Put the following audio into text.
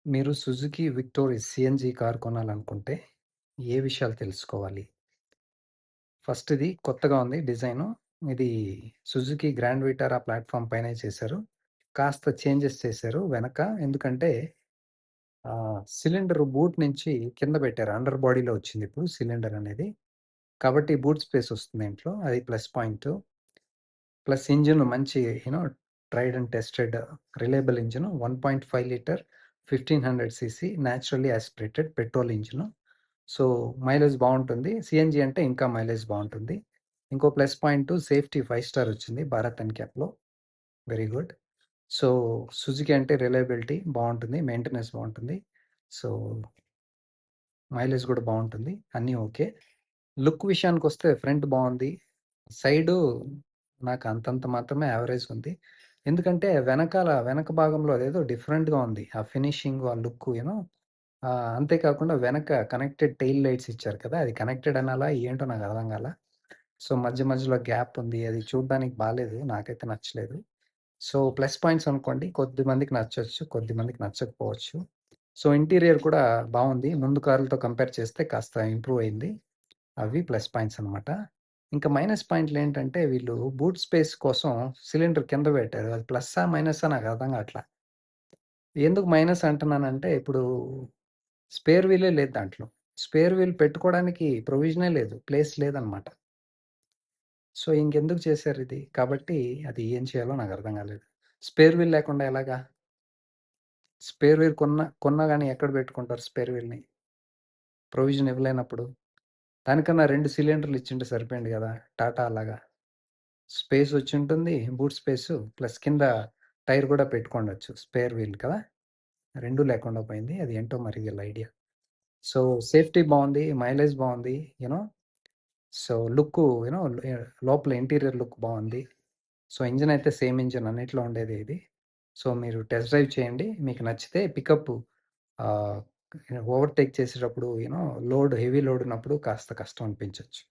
మీరు 'Suzuki Victoris' CNG car కొనాలనుకుంటే, ఏ విషయాలు తెలుసుకోవాలి? ఫస్ట్ ఇది కొత్తగా ఉంది డిజైను. ఇది 'సుజుకి గ్రాండ్ విటారా' ప్లాట్‌ఫార్మ్ పైనే చేశారు. కాస్త చేంజెస్ చేశారు వెనక. ఎందుకంటే సిలిండర్ బూట్ నుంచి కింద పెట్టారు. అండర్ బాడీలో వచ్చిందిప్పుడు సిలిండర్ అనేది. కాబట్టి బూట్ స్పేస్ వస్తుంది దీంట్లో. అది ప్లస్ పాయింటు. ప్లస్ ఇంజిన్ మంచి tried and tested reliable engine 1.5 litre 1500 CC naturally aspirated petrol engine. So, mileage బావుంటుంది. సీఎన్‌జీ అంటే ఇంకా మైలేజ్ బావుంటుంది. ఇంకో ప్లస్ పాయింట్ సేఫ్టీ 5 స్టార్ వచ్చింది భారత్ ఎన్‌క్యాప్‌లో. Very good. సో, సుజుకి అంటే రిలయబిలిటీ బావుంటుంది. మెయింటెనెన్స్ బావుంటుంది. సో, మైలేజ్ కూడా బావుంటుంది. అన్నీ ఓకే. లుక్ విషయానికొస్తే ఫ్రంట్ బావుంది. సైడు నాకు అంతంత మాత్రమే యావరేజ్‌గుంది. ఎందుకంటే వెనక భాగంలో అదేదో డిఫరెంట్‌గా ఉంది. ఆ ఫినిషింగ్, ఆ లుక్ అంతే కాకుండా వెనక కనెక్టెడ్ టెయిల్ లైట్స్ ఇచ్చారు కదా! అది కనెక్టెడ్ అనాలా? ఏంటో నాకు అర్థం కాలా. సో, మధ్యలో గ్యాప్ ఉంది. అది చూడ్డానికి బాలేదు. నాకైతే నచ్చలేదు. సో, ప్లస్ పాయింట్స్ అనుకోండి. కొద్దిమందికి నచ్చొచ్చు. కొద్దిమందికి నచ్చకపోవచ్చు. సో, ఇంటీరియర్ కూడా బావుంది. ముందు కార్లతో కంపేర్ చేస్తే కాస్త ఇంప్రూవ్ అయింది. అవి ప్లస్ పాయింట్స్ అనమాట. ఇంకా మైనస్ పాయింట్‌లేంటంటే వీళ్ళు బూట్ స్పేస్ కోసం సిలిండర్ కింద పెట్టారు. అది ప్లస్సా? మైనస్సా? నాకు అర్థం కావట్ల. ఎందుకు మైనస్ అంటున్నానంటే ఇప్పుడు స్పేర్ వీలే లేదు దాంట్లో. స్పేర్ వీల్ పెట్టుకోవడానికి ప్రొవిజనే లేదు. ప్లేస్ లేదనమాట. సో, ఇంకెందుకు చేశారిది? కాబట్టి అది ఏం చేయాలో నాకు అర్థం కాలేదు. స్పేర్ వీల్ లేకుండా ఎలాగా? స్పేర్ వీల్ కొన్నా గాని ఎక్కడ పెట్టుకుంటారు స్పేర్ వీల్‌ని? ప్రొవిజన్ ఇవ్వలేనప్పుడు. దానికన్నా 2 సిలిండర్‌లు ఇచ్చుంటే సరిపోయింది గదా! టాటా అలాగా. స్పేస్ వచ్చుంటుంది. బూట్ స్పేసు ప్లస్ కింద టైర్ కూడా పెట్టుకోండొచ్చు. స్పేర్ వీల్ కదా! 2 లేకుండా పోయింది. అది ఏంటో మరి వీళ్ళ ఐడియా. సో, సేఫ్టీ బావుంది. మైలేజ్ బావుంది. You know so, look you know లోపల ఇంటీరియర్ లుక్ బావుంది. సో, ఇంజిన్ అయితే సేమ్ ఇంజిన్ అన్నిట్లో ఉండేదే ఇది. సో, మీరు టెస్ట్ డ్రైవ్ చేయండి. మీకు నచ్చితే ఆహ్, ఓవర్‌టేక్ చేసేటప్పుడు హెవీ లోడ్ ఉన్నప్పుడు కాస్త కష్టం అనిపించొచ్చు.